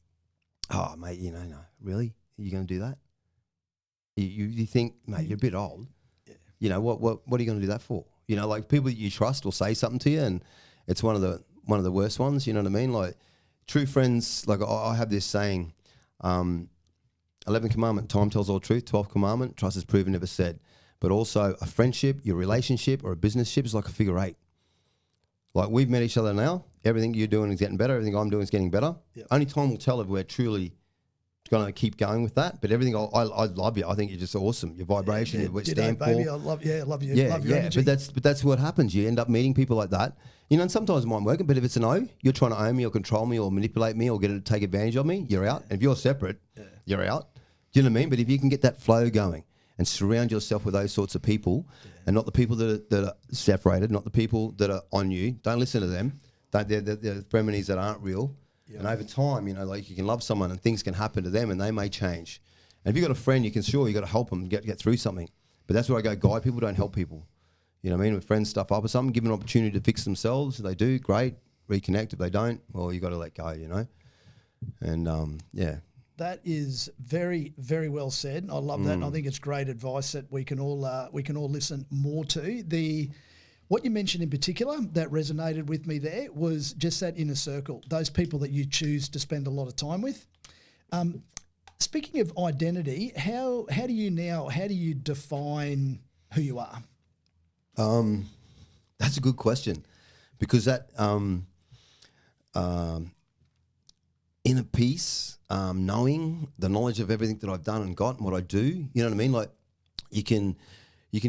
oh, mate, no, really? Are you going to do that? You think, mate, you're a bit old. Yeah. What are you going to do that for? Like people that you trust will say something to you, and it's one of the worst ones. You know what I mean? Like true friends. Like I have this saying, 11th commandment: time tells all truth. 12th commandment: trust is proven, never said. But also a friendship, your relationship, or a business ship is like a figure 8. Like we've met each other now. Everything you're doing is getting better. Everything I'm doing is getting better. Yep. Only time will tell if we're truly going to keep going with that. But everything, I love you. I think you're just awesome. Your vibration, your stand for. Baby, I love you. Love your energy. But that's what happens. You end up meeting people like that. And sometimes it might work. But if it's a no, you're trying to own me or control me or manipulate me or take advantage of me, you're out. And if you're separate, you're out. Do you know what I mean? But if you can get that flow going and surround yourself with those sorts of people, and not the people that are separated, not the people that are on you, don't listen to them. They're frenemies that aren't real. Yep. And over time, like you can love someone and things can happen to them and they may change. And if you've got a friend, you got to help them get through something. But that's where I go, guide people, don't help people. You know what I mean? When friends stuff up or something, give them an opportunity to fix themselves. If they do, great. Reconnect. If they don't, well, you got to let go, And That is very, very well said. I love that. And I think it's great advice that we can all listen more to. What you mentioned in particular that resonated with me there was just that inner circle, those people that you choose to spend a lot of time with. Speaking of identity, how do you define who you are? That's a good question, because that inner peace, knowing the knowledge of everything that I've done and got and what I do, you know what I mean? Like you can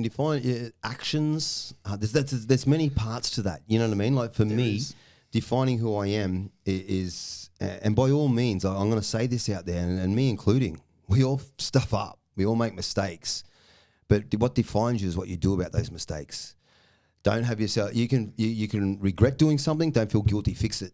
define actions. There's many parts to that. You know what I mean? Like for me, defining who I am is, and by all means, I'm going to say this out there, and me including, we all stuff up. We all make mistakes. But what defines you is what you do about those mistakes. Don't have yourself. You can regret doing something. Don't feel guilty. Fix it.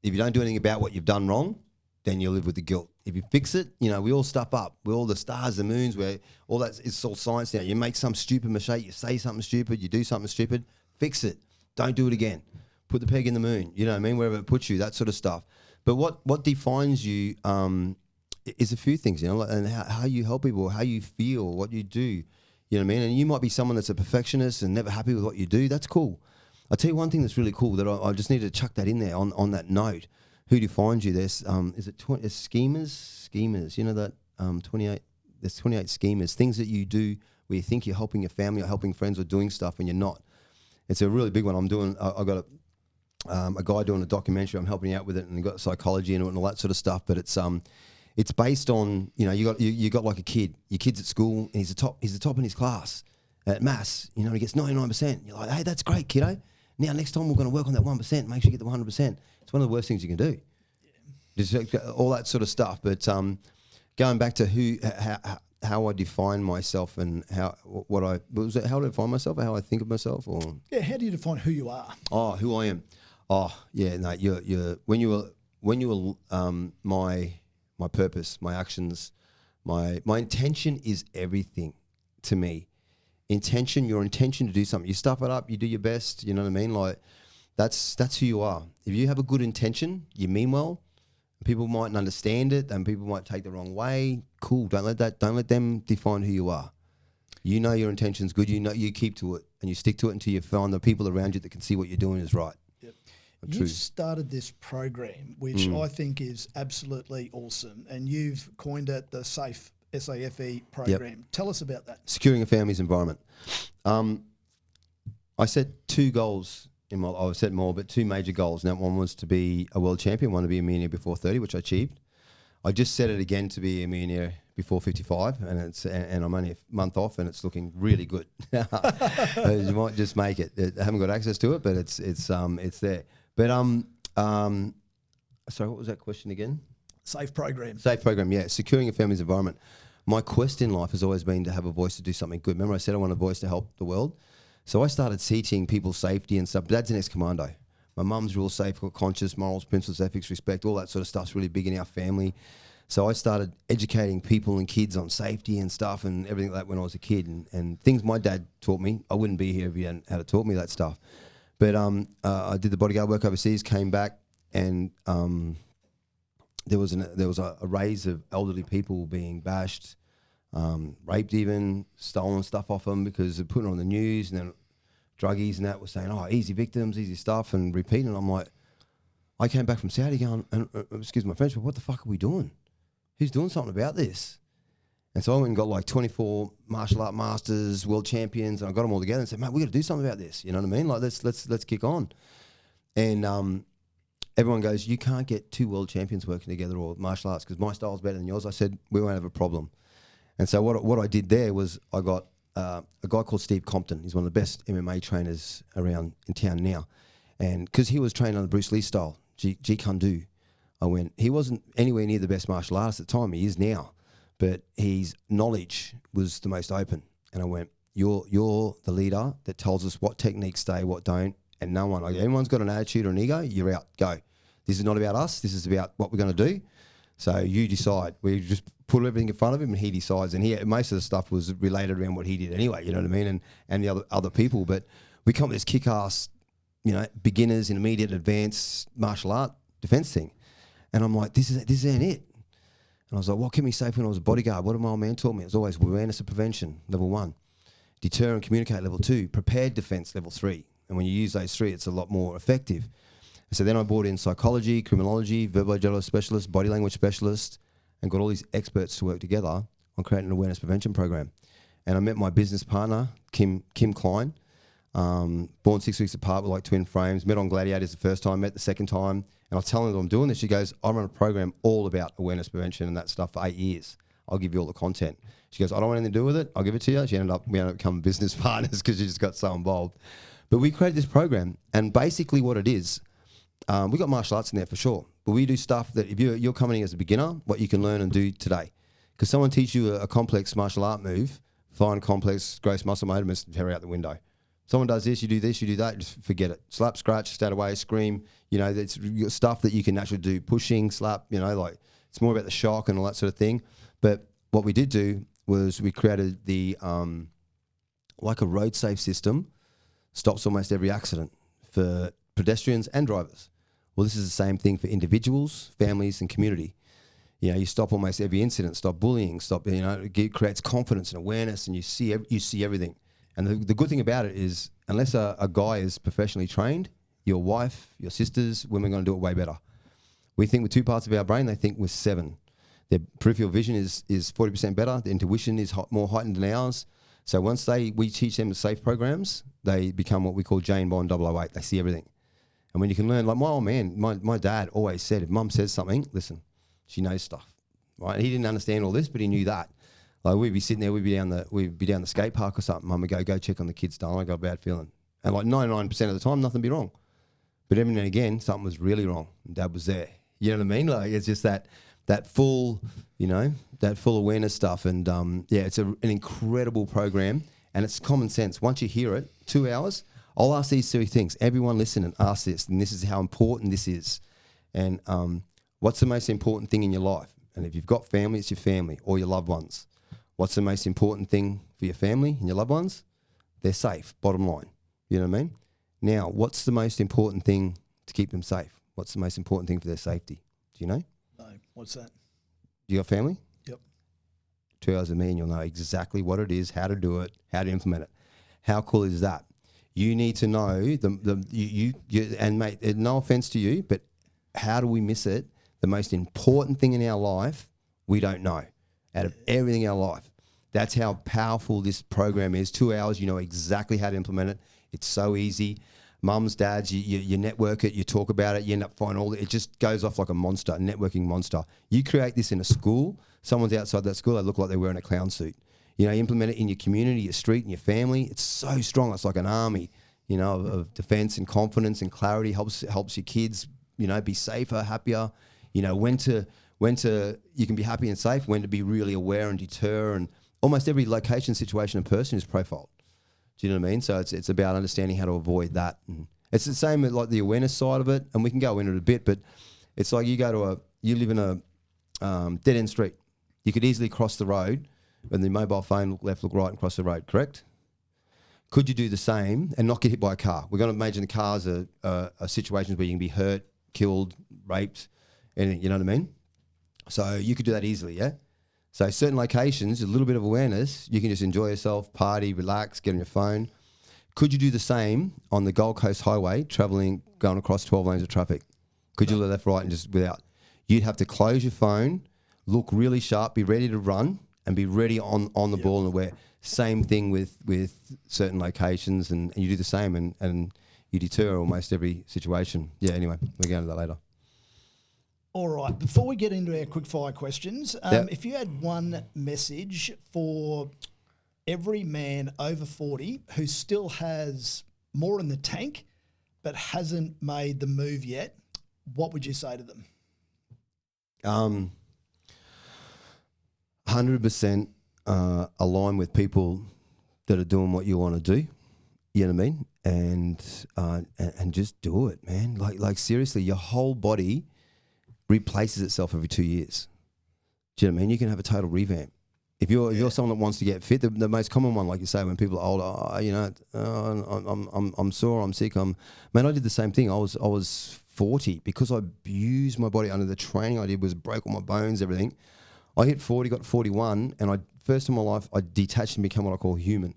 If you don't do anything about what you've done wrong, then you live with the guilt. If you fix it, we all stuff up. We're all the stars, the moons, where all that, it's all science now. You make some stupid mistake, you say something stupid, you do something stupid, fix it. Don't do it again. Put the peg in the moon, you know what I mean? Wherever it puts you, that sort of stuff. But what defines you is a few things, and how you help people, how you feel, what you do, you know what I mean? And you might be someone that's a perfectionist and never happy with what you do. That's cool. I'll tell you one thing that's really cool that I just need to chuck that in there on that note. Who defines you? There's schemers, that 28. There's 28 schemers, things that you do where you think you're helping your family or helping friends or doing stuff when you're not. It's a really big one. I got a guy doing a documentary. I'm helping out with it, and got psychology into it and all that sort of stuff. But it's based on you got like a kid. Your kid's at school and he's the top in his class at maths. He gets 99%. You're like, hey, that's great, kiddo. Now, next time we're going to work on that 1%, make sure you get the 100%. It's one of the worst things you can do. Yeah. Just all that sort of stuff. But going back to how I define myself and how do I define myself or how I think of myself? Or how do you define who you are? Oh, who I am. Oh, yeah, no, you're when you were my purpose, my actions, my intention is everything to me. Your intention to do something. You stuff it up, you do your best, you know what I mean? Like That's who you are. If you have a good intention, you mean well. People mightn't understand it, and people might take the wrong way. Cool. Don't let them define who you are. You know your intention's good. You know you keep to it, and you stick to it until you find the people around you that can see what you're doing is right. Yep. You've started this program, which I think is absolutely awesome, and you've coined it the SAFE, SAFE program. Yep. Tell us about that. Securing a family's environment. I set 2 goals. I set more, but 2 major goals. Now, one was to be a world champion, one to be a millionaire before 30, which I achieved. I just set it again to be a millionaire before 55, and I'm only a month off, and it's looking really good. You might just make it. I haven't got access to it, but it's there. But sorry, what was that question again? SAFE program. SAFE program, yeah. Securing a family's environment. My quest in life has always been to have a voice to do something good. Remember, I said I want a voice to help the world. So I started teaching people safety and stuff. Dad's an ex-commando. My mum's real safe, conscious, morals, principles, ethics, respect, all that sort of stuff's really big in our family. So I started educating people and kids on safety and stuff and everything like that when I was a kid. And things my dad taught me, I wouldn't be here if he hadn't had taught me that stuff. But I did the bodyguard work overseas, came back, and there was a raise of elderly people being bashed, raped even, stolen stuff off them because they're putting it on the news, and then druggies and that were saying, oh, easy victims, easy stuff, and repeating. I'm like, I came back from Saudi going, and excuse my French, but what the fuck are we doing? Who's doing something about this? And so I went and got like 24 martial art masters, world champions, and I got them all together and said, mate, we got to do something about this. You know what I mean? Like, let's kick on. And everyone goes, you can't get 2 world champions working together or martial arts because my style's better than yours. I said, we won't have a problem. And so what I did there was I got a guy called Steve Compton. He's one of the best MMA trainers around in town now. And because he was trained on the Bruce Lee style, Jeet Kune Do, he wasn't anywhere near the best martial artist at the time. He is now. But his knowledge was the most open. And I went, you're the leader that tells us what techniques stay, what don't. And no one, everyone's got an attitude or an ego, you're out, go. This is not about us. This is about what we're going to do. So you decide. We just put everything in front of him and he decides. And most of the stuff was related around what he did anyway, you know what I mean? And the other people. But we come with this kick-ass, beginners, intermediate, advanced martial art defense thing. And I'm like, this ain't it. And I was like, what kept me safe when I was a bodyguard? What did my old man taught me? It was always awareness of prevention, level 1. Deter and communicate, level 2. Prepared defense, level 3. And when you use those 3, it's a lot more effective. So then I brought in psychology, criminology, verbal specialist, body language specialist, and got all these experts to work together on creating an awareness prevention program. And I met my business partner, Kim Klein, born 6 weeks apart with like twin frames, met on Gladiators the first time, met the second time. And I was telling her that I'm doing this. She goes, I run a program all about awareness prevention and that stuff for 8 years. I'll give you all the content. She goes, I don't want anything to do with it. I'll give it to you. We ended up becoming business partners because she just got so involved. But we created this program, and basically what it is, we got martial arts in there for sure. But we do stuff that if you're coming in as a beginner, what you can learn and do today. Because someone teaches you a complex martial art move, fine, complex, gross muscle motor, tear out the window. Someone does this, you do that, just forget it. Slap, scratch, stay away, scream. It's stuff that you can naturally do. Pushing, slap, it's more about the shock and all that sort of thing. But what we did do was we created the, like a road safe system, stops almost every accident for pedestrians and drivers. Well, this is the same thing for individuals, families, and community. You stop almost every incident, stop bullying, it creates confidence and awareness, and you see everything. And the good thing about it is, unless a guy is professionally trained, your wife, your sisters, women are going to do it way better. We think with 2 parts of our brain, they think with 7. Their peripheral vision is 40% better. Their intuition is more heightened than ours. So once we teach them the safe programs, they become what we call Jane Bond 008. They see everything. And when you can learn, like my old man, my dad always said, if mum says something, listen, she knows stuff, right? He didn't understand all this, but he knew that. Like we'd be sitting there, we'd be down the skate park or something. Mum would go check on the kids, darling. I got a bad feeling. And like 99% of the time, nothing would be wrong. But every now and again, something was really wrong. And Dad was there. You know what I mean? Like it's just that full, that full awareness stuff. And it's an incredible program. And it's common sense. Once you hear it, 2 hours, I'll ask these 3 things. Everyone listen and ask this. And this is how important this is. And what's the most important thing in your life? And if you've got family, it's your family or your loved ones. What's the most important thing for your family and your loved ones? They're safe, bottom line. You know what I mean? Now, what's the most important thing to keep them safe? What's the most important thing for their safety? Do you know? No. What's that? You got family? Yep. 2 hours with me and you'll know exactly what it is, how to do it, how to implement it. How cool is that? You need to know and mate, no offense to you, but how do we miss it? The most important thing in our life, we don't know out of everything in our life. That's how powerful this program is. 2 hours, you know exactly how to implement it. It's so easy. Mums, dads, you network it, you talk about it, you end up finding it just goes off like a monster, a networking monster. You create this in a school, someone's outside that school, they look like they're wearing a clown suit. You know, you implement it in your community, your street, and your family. It's so strong. It's like an army, you know, of defense and confidence and clarity. Helps your kids, you know, be safer, happier. You know, when to you can be happy and safe, when to be really aware and deter. And almost every location, situation, and person is profiled. Do you know what I mean? So it's about understanding how to avoid that. And it's the same with like the awareness side of it, and we can go into it a bit, but it's like you live in a dead end street. You could easily cross the road and the mobile phone look left, look right, and cross the road, correct? Could you do the same and not get hit by a car? We're going to imagine the cars are situations where you can be hurt, killed, raped, anything, you know what I mean? So you could do that easily, yeah? So certain locations, a little bit of awareness, you can just enjoy yourself, party, relax, get on your phone. Could you do the same on the Gold Coast Highway, going across 12 lanes of traffic? Could you look left, right, and just without? You'd have to close your phone, look really sharp, be ready to run, and be ready on the ball and aware. Same thing with certain locations, and you do the same, and you deter almost every situation. Yeah, anyway, we'll get into that later. All right. Before we get into our quickfire questions, if you had one message for every man over 40 who still has more in the tank but hasn't made the move yet, what would you say to them? 100% align with people that are doing what you want to do. You know what I mean? And just do it, man. Like seriously, your whole body replaces itself every 2 years. Do you know what I mean? You can have a total revamp. If you're someone that wants to get fit, the most common one, like you say, when people are older, I'm sore, I'm sick. I did the same thing. I was 40 because I abused my body under the training I did, was broke all my bones, everything. I hit 40, got 41, and first in my life, I detached and became what I call human.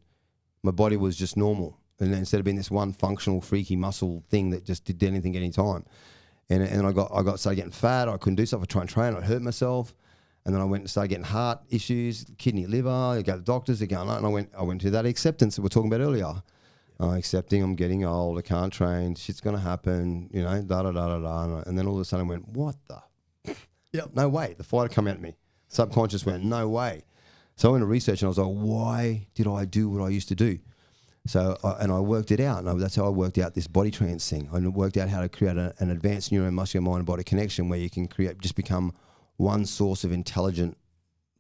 My body was just normal. And then instead of being this one functional, freaky muscle thing that just did anything at any time. And I started getting fat. I couldn't do stuff. I tried and train. I hurt myself. And then I went and started getting heart issues, kidney, liver. I go to the doctors. They're going, and I went to that acceptance that we were talking about earlier. Accepting I'm getting old. I can't train. Shit's going to happen. You know, da-da-da-da-da. And then all of a sudden I went, what the? Yep. No way. The fighter come at me. Subconscious went, no way. So I went to research and I was like, why did I do what I used to do? So, I worked it out, and that's how I worked out this body trance thing. I worked out how to create an advanced neuromuscular mind and body connection where you can become one source of intelligent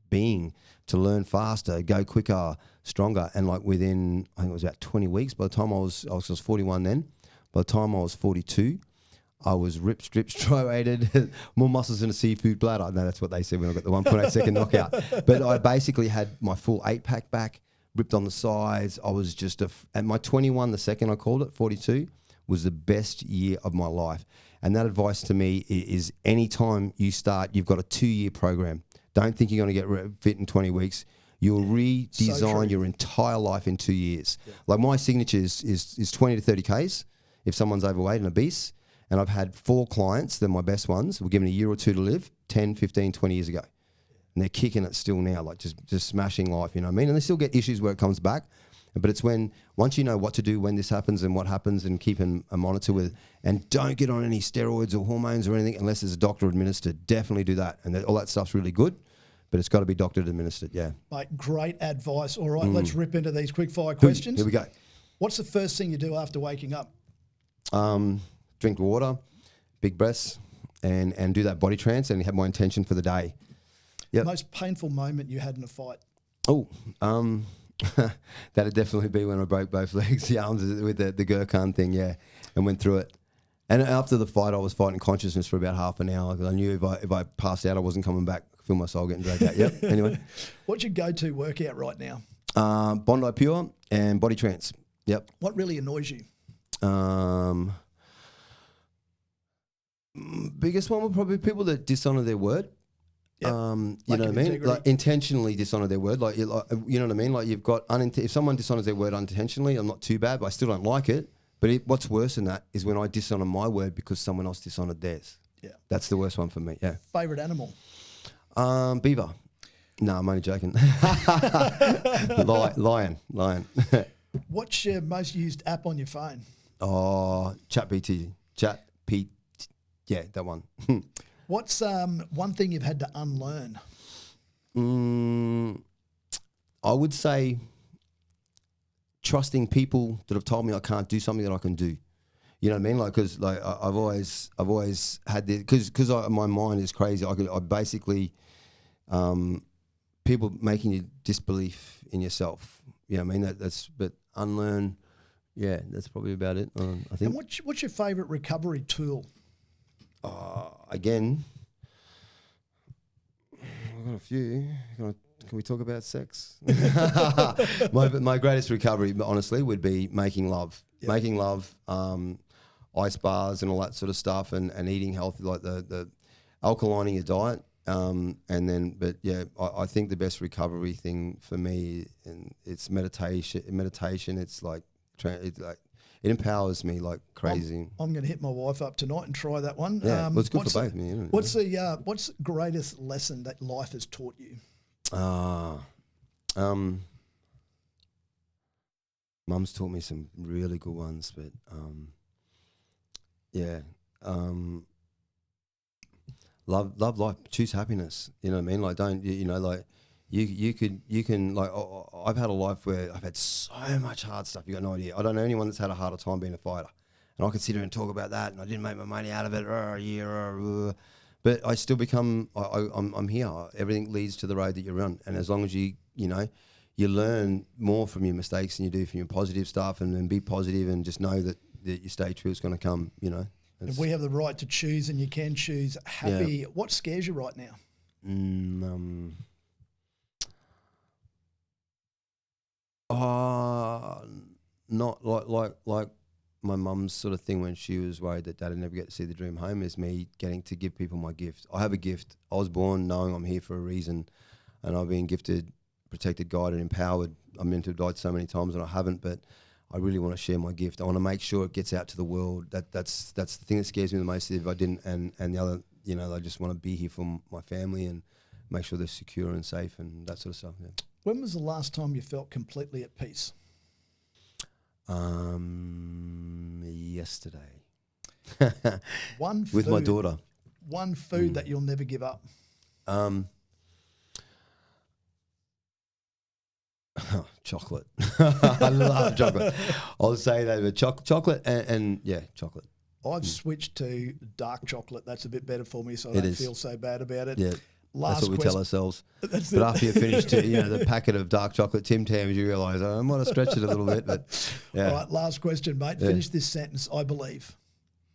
being to learn faster, go quicker, stronger. And like within, I think it was about 20 weeks, by the time I was 41 then, by the time I was 42, I was ripped, stripped, striated, more muscles in a seafood bladder. No, that's what they said when I got the 1.8 second knockout. But I basically had my full 8-pack back, ripped on the sides. I was just at my 21, the second I called it, 42, was the best year of my life. And that advice to me is anytime you start, you've got a 2-year program. Don't think you're going to get fit in 20 weeks. You'll redesign your entire life in 2 years. Yeah. Like my signature is 20 to 30 Ks if someone's overweight and obese. And I've had 4 clients, they're my best ones, were given a year or 2 to live 10, 15, 20 years ago. And they're kicking it still now, like just smashing life, you know what I mean? And they still get issues where it comes back. But it's once you know what to do when this happens and what happens and keeping a monitor with, and don't get on any steroids or hormones or anything unless it's a doctor administered. Definitely do that. And all that stuff's really good, but it's got to be doctor administered, yeah. Mate, great advice. All right, let's rip into these quick fire questions. Here we go. What's the first thing you do after waking up? Drink water, big breaths, and do that body trance and have my intention for the day. Yep. Most painful moment you had in a fight? Oh, that'd definitely be when I broke both legs, the arms with the Gurkhan thing, yeah, and went through it. And after the fight, I was fighting consciousness for about half an hour because I knew if I passed out, I wasn't coming back. I feel my soul getting dragged out. Yep. Anyway, what's your go-to workout right now? Bondi Pure and body trance. Yep. What really annoys you? Biggest one would probably be people that dishonor their word. Yep. You Lack know what I of mean? integrity. Like intentionally dishonor their word. Like you know what I mean? Like you've got if someone dishonors their word unintentionally, I'm not too bad, but I still don't like it. But what's worse than that is when I dishonor my word because someone else dishonored theirs. Yeah. That's the worst one for me. Yeah. Favorite animal? Beaver. No, I'm only joking. Lion. What's your most used app on your phone? Oh, ChatGPT. Yeah, that one. What's one thing you've had to unlearn? I would say trusting people that have told me I can't do something that I can do. You know what I mean? Like, because like I've always had this because my mind is crazy. I basically people making you disbelief in yourself. You know what I mean? But unlearn. Yeah, that's probably about it. I think. And what's your favourite recovery tool? Again, I've got a few. Can we talk about sex? My greatest recovery, honestly, would be making love. Yep. Making love, ice baths and all that sort of stuff, and eating healthy, like the alkalining your diet. I think the best recovery thing for me, and it's meditation. It's like it empowers me like crazy. I'm going to hit my wife up tonight and try that one. Yeah, well, it's good for both me. Isn't it? What's the greatest lesson that life has taught you? Mum's taught me some really good ones, but love life, choose happiness. You know what I mean? Like don't like. You can like I've had a life where I've had so much hard stuff. You got no idea. I don't know anyone that's had a harder time being a fighter, and I can sit here and talk about that. And I didn't make my money out of it, but I still become. I'm here. Everything leads to the road that you run, and as long as you learn more from your mistakes than you do from your positive stuff, and then be positive and just know that you stay true. It's going to come. If we have the right to choose, and you can choose happy. Yeah. What scares you right now? Not like my mum's sort of thing when she was worried that Dad would never get to see the dream home is me getting to give people my gift. I have a gift. I was born knowing I'm here for a reason, and I've been gifted, protected, guided, empowered. I'm meant to have died so many times and I haven't, but I really want to share my gift. I want to make sure it gets out to the world. That's the thing that scares me the most if I didn't. And the other, I just want to be here for my family and make sure they're secure and safe and that sort of stuff. Yeah. When was the last time you felt completely at peace? Yesterday. One food, with my daughter. One food that you'll never give up. Chocolate. I love chocolate. I'll say that, but chocolate and chocolate. I've switched to dark chocolate. That's a bit better for me, so I don't feel so bad about it. Yeah. That's what we tell ourselves. But after you finish the packet of dark chocolate Tim Tams, you realise, I might have stretched it a little bit. But yeah. All right, last question, mate. Yeah. Finish this sentence. I believe.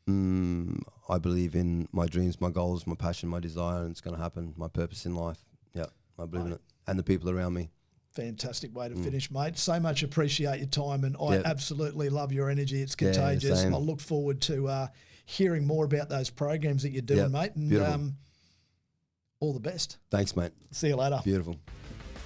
I believe in my dreams, my goals, my passion, my desire, and it's going to happen. My purpose in life. Yeah, I believe in it. And the people around me. Fantastic way to finish, mate. So much appreciate your time, and I absolutely love your energy. It's contagious. I look forward to hearing more about those programs that you're doing, mate. And all the best. Thanks, mate. See you later. Beautiful.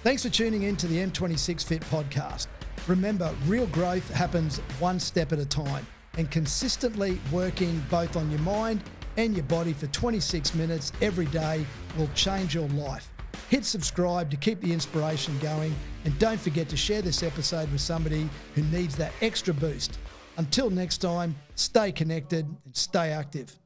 Thanks for tuning in to the M26 Fit podcast. Remember, real growth happens one step at a time, and consistently working both on your mind and your body for 26 minutes every day will change your life. Hit subscribe to keep the inspiration going, and don't forget to share this episode with somebody who needs that extra boost. Until next time, stay connected and stay active.